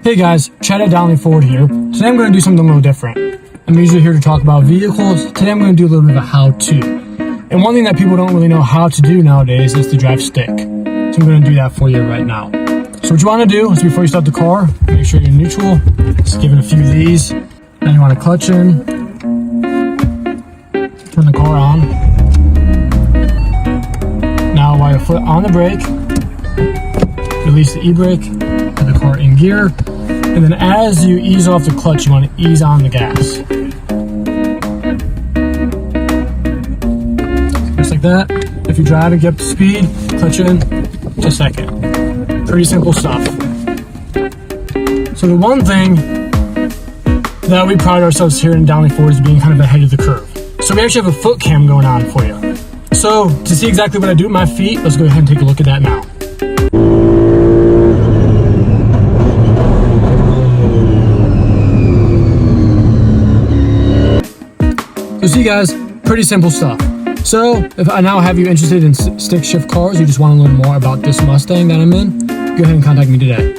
Hey guys, Chad at Donnelly Ford here. Today I'm going to do something a little different. I'm usually here to talk about vehicles. Today I'm going to do a little bit of a how-to. And one thing that people don't really know how to do nowadays is to drive stick. So I'm going to do that for you right now. So what you want to do is before you start the car, make sure you're neutral. Just give it a few of these. Then you want to clutch in. Turn the car on. Now while your foot on the brake, release the e-brake, put the car in gear, and then as you ease off the clutch, you want to ease on the gas. Just like that. If you drive and get up to speed, clutch in, just a second. Pretty simple stuff. So the one thing that we pride ourselves here in Donnelly Ford is being kind of ahead of the curve. So we actually have a foot cam going on for you. So to see exactly what I do with my feet, let's go ahead and take a look at that now. So see guys, pretty simple stuff. So if I now have you interested in stick shift cars, you just want to learn more about this Mustang that I'm in, go ahead and contact me today.